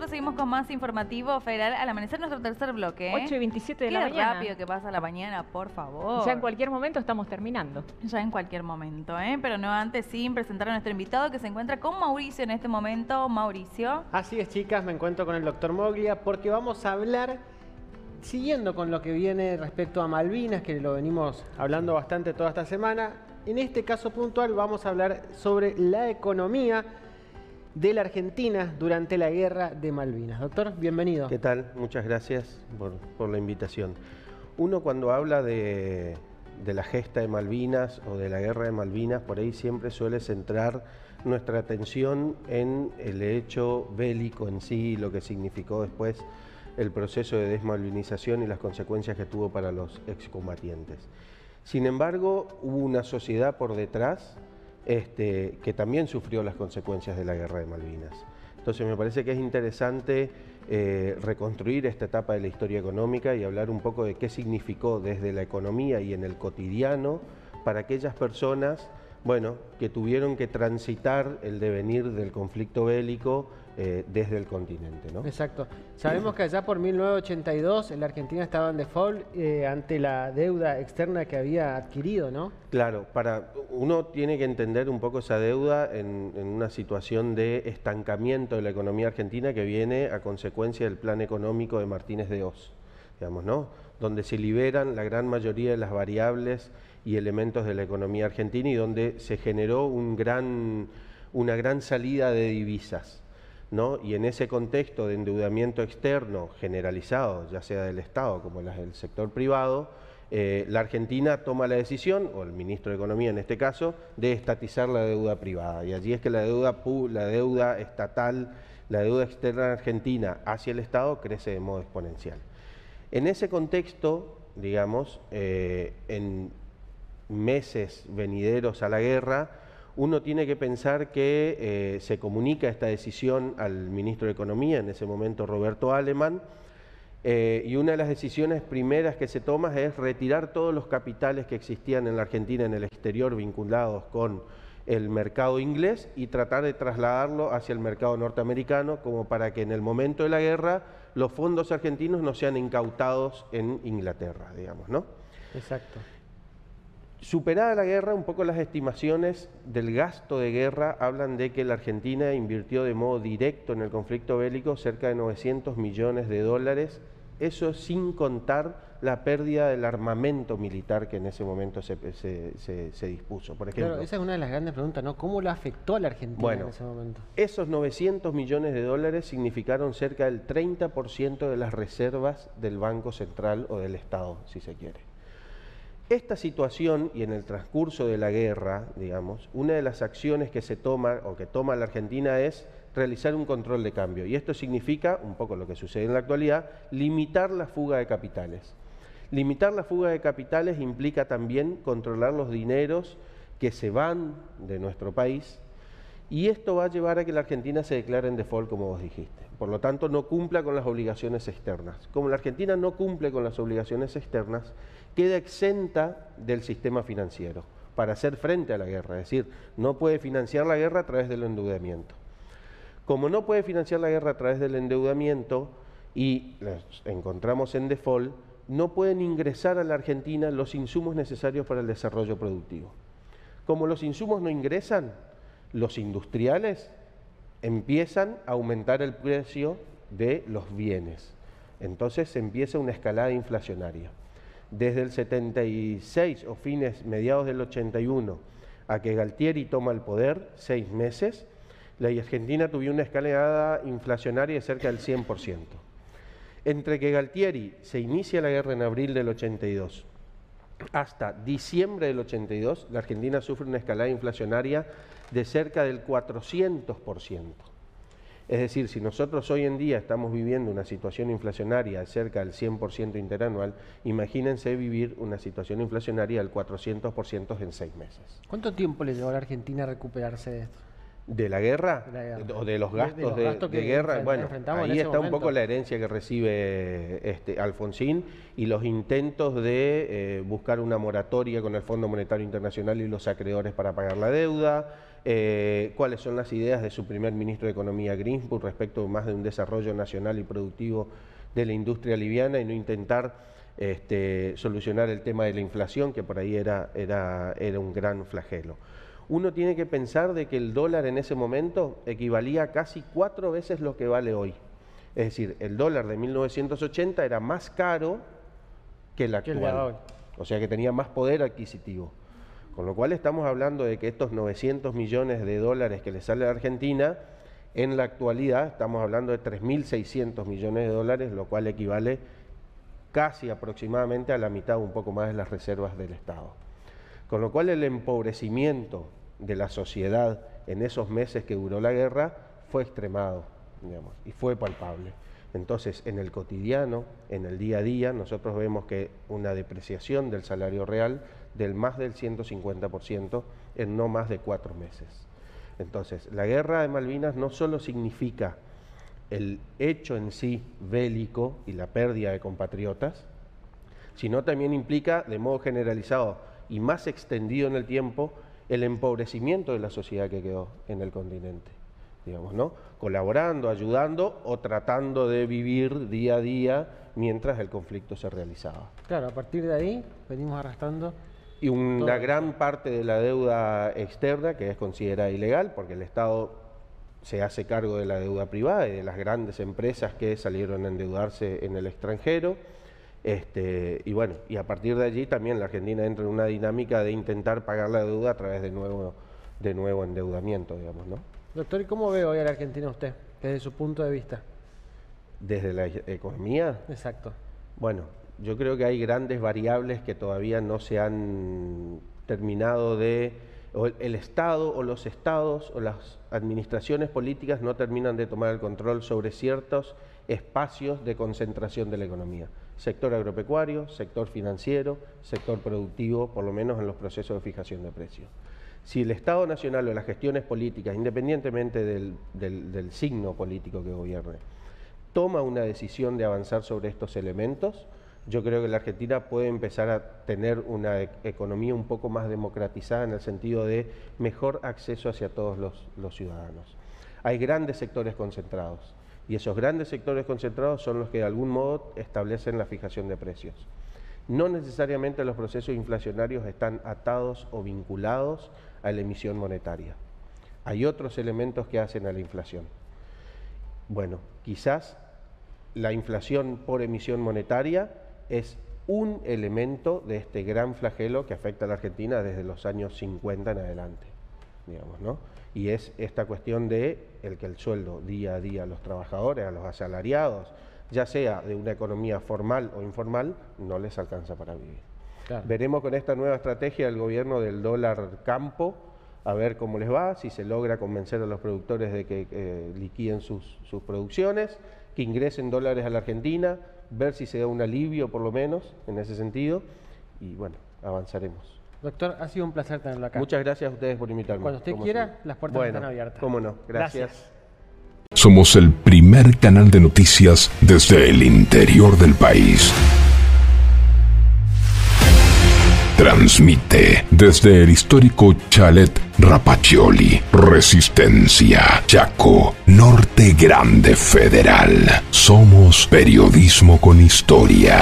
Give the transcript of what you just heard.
nosotros seguimos con más informativo federal al amanecer, nuestro tercer bloque. 8:27 de la Qué mañana. rápido que pasa la mañana, por favor. Ya en cualquier momento estamos terminando. Ya en cualquier momento, pero no antes sin presentar a nuestro invitado que se encuentra con Mauricio en este momento. Mauricio. Así es, chicas, me encuentro con el doctor Moglia porque vamos a hablar, siguiendo con lo que viene respecto a Malvinas, que lo venimos hablando bastante toda esta semana. En este caso puntual vamos a hablar sobre la economía de la Argentina durante la guerra de Malvinas. Doctor, bienvenido. ¿Qué tal? Muchas gracias por la invitación. Uno cuando habla de la gesta de Malvinas o de la guerra de Malvinas, por ahí siempre suele centrar nuestra atención en el hecho bélico en sí, lo que significó después el proceso de desmalvinización y las consecuencias que tuvo para los excombatientes. Sin embargo, hubo una sociedad por detrás que también sufrió las consecuencias de la guerra de Malvinas. Entonces me parece que es interesante reconstruir esta etapa de la historia económica y hablar un poco de qué significó desde la economía y en el cotidiano para aquellas personas, bueno, que tuvieron que transitar el devenir del conflicto bélico desde el continente, ¿no? Exacto. Sabemos que allá por 1982 la Argentina estaba en default ante la deuda externa que había adquirido, ¿no? Claro, uno tiene que entender un poco esa deuda en una situación de estancamiento de la economía argentina que viene a consecuencia del plan económico de Martínez de Hoz, digamos, ¿no? Donde se liberan la gran mayoría de las variables y elementos de la economía argentina y donde se generó una gran salida de divisas, ¿no? Y en ese contexto de endeudamiento externo generalizado, ya sea del Estado como del sector privado, la Argentina toma la decisión, o el ministro de Economía en este caso, de estatizar la deuda privada. Y allí es que la deuda estatal, la deuda externa argentina hacia el Estado crece de modo exponencial. En ese contexto, digamos, en meses venideros a la guerra, uno tiene que pensar que se comunica esta decisión al ministro de Economía, en ese momento Roberto Alemán, y una de las decisiones primeras que se toma es retirar todos los capitales que existían en la Argentina en el exterior vinculados con el mercado inglés y tratar de trasladarlo hacia el mercado norteamericano como para que en el momento de la guerra los fondos argentinos no sean incautados en Inglaterra, digamos, ¿no? Exacto. Superada la guerra, un poco las estimaciones del gasto de guerra hablan de que la Argentina invirtió de modo directo en el conflicto bélico cerca de 900 millones de dólares, eso sin contar la pérdida del armamento militar que en ese momento se dispuso. Por ejemplo, Claro, esa es una de las grandes preguntas, ¿no? ¿Cómo lo afectó a la Argentina en ese momento? Esos 900 millones de dólares significaron cerca del 30% de las reservas del Banco Central o del Estado, si se quiere. Esta situación y en el transcurso de la guerra, digamos, una de las acciones que se toma o que toma la Argentina es realizar un control de cambio. Y esto significa, un poco lo que sucede en la actualidad, limitar la fuga de capitales. Limitar la fuga de capitales implica también controlar los dineros que se van de nuestro país y esto va a llevar a que la Argentina se declare en default, como vos dijiste. Por lo tanto, no cumpla con las obligaciones externas. Como la Argentina no cumple con las obligaciones externas, queda exenta del sistema financiero para hacer frente a la guerra. Es decir, no puede financiar la guerra a través del endeudamiento. Como no puede financiar la guerra a través del endeudamiento y los encontramos en default, no pueden ingresar a la Argentina los insumos necesarios para el desarrollo productivo. Como los insumos no ingresan, los industriales empiezan a aumentar el precio de los bienes. Entonces se empieza una escalada inflacionaria. Desde el 76 o mediados del 81 a que Galtieri toma el poder, 6 meses, la Argentina tuvo una escalada inflacionaria de cerca del 100%. Entre que Galtieri se inicia la guerra en abril del 82 hasta diciembre del 82, la Argentina sufre una escalada inflacionaria de cerca del 400%. Es decir, si nosotros hoy en día estamos viviendo una situación inflacionaria de cerca del 100% interanual, imagínense vivir una situación inflacionaria del 400% en 6 meses. ¿Cuánto tiempo le llevó a la Argentina a recuperarse de esto? de la guerra o de los gastos de guerra. Bueno, ahí está un poco la herencia que recibe Alfonsín y los intentos de buscar una moratoria con el Fondo Monetario Internacional y los acreedores para pagar la deuda. Cuáles son las ideas de su primer ministro de Economía, Greenspoon, respecto más de un desarrollo nacional y productivo de la industria liviana y no intentar solucionar el tema de la inflación, que por ahí era un gran flagelo. Uno tiene que pensar de que el dólar en ese momento equivalía a casi 4 veces lo que vale hoy. Es decir, el dólar de 1980 era más caro que el actual. O sea que tenía más poder adquisitivo. Con lo cual estamos hablando de que estos 900 millones de dólares que le sale a Argentina, en la actualidad estamos hablando de 3.600 millones de dólares, lo cual equivale casi aproximadamente a la mitad, un poco más de las reservas del Estado. Con lo cual el empobrecimiento de la sociedad en esos meses que duró la guerra fue extremado, digamos, y fue palpable. Entonces, en el cotidiano, en el día a día, nosotros vemos que una depreciación del salario real del más del 150% en no más de 4 meses. Entonces, la guerra de Malvinas no solo significa el hecho en sí bélico y la pérdida de compatriotas, sino también implica, de modo generalizado y más extendido en el tiempo, el empobrecimiento de la sociedad que quedó en el continente, digamos, ¿no? Colaborando, ayudando o tratando de vivir día a día mientras el conflicto se realizaba. Claro, a partir de ahí venimos arrastrando. Y una gran parte de la deuda externa, que es considerada ilegal, porque el Estado se hace cargo de la deuda privada y de las grandes empresas que salieron a endeudarse en el extranjero. Y bueno, y a partir de allí también la Argentina entra en una dinámica de intentar pagar la deuda a través de nuevo endeudamiento, digamos, ¿no? Doctor, ¿y cómo ve hoy a la Argentina usted, desde su punto de vista? ¿Desde la economía? Exacto. Bueno, yo creo que hay grandes variables que todavía no se han terminado o el Estado o los estados o las administraciones políticas no terminan de tomar el control sobre ciertos espacios de concentración de la economía. Sector agropecuario, sector financiero, sector productivo, por lo menos en los procesos de fijación de precios. Si el Estado Nacional o las gestiones políticas, independientemente del signo político que gobierne, toma una decisión de avanzar sobre estos elementos, yo creo que la Argentina puede empezar a tener una economía un poco más democratizada en el sentido de mejor acceso hacia todos los ciudadanos. Hay grandes sectores concentrados y esos grandes sectores concentrados son los que de algún modo establecen la fijación de precios. No necesariamente los procesos inflacionarios están atados o vinculados a la emisión monetaria. Hay otros elementos que hacen a la inflación. Bueno, quizás la inflación por emisión monetaria es un elemento de este gran flagelo que afecta a la Argentina desde los años 50 en adelante, digamos, ¿no? Y es esta cuestión de que el sueldo día a día a los trabajadores, a los asalariados, ya sea de una economía formal o informal, no les alcanza para vivir. Claro. Veremos con esta nueva estrategia del gobierno del dólar campo, a ver cómo les va, si se logra convencer a los productores de que liquiden sus producciones, que ingresen dólares a la Argentina, ver si se da un alivio por lo menos en ese sentido y bueno, avanzaremos. Doctor, ha sido un placer tenerlo acá. Muchas gracias a ustedes por invitarme. Cuando usted quiera, las puertas están abiertas. Cómo no, gracias. Somos el primer canal de noticias desde el interior del país. Transmite desde el histórico Chalet Rapaccioli, Resistencia, Chaco, Norte Grande Federal. Somos periodismo con historia.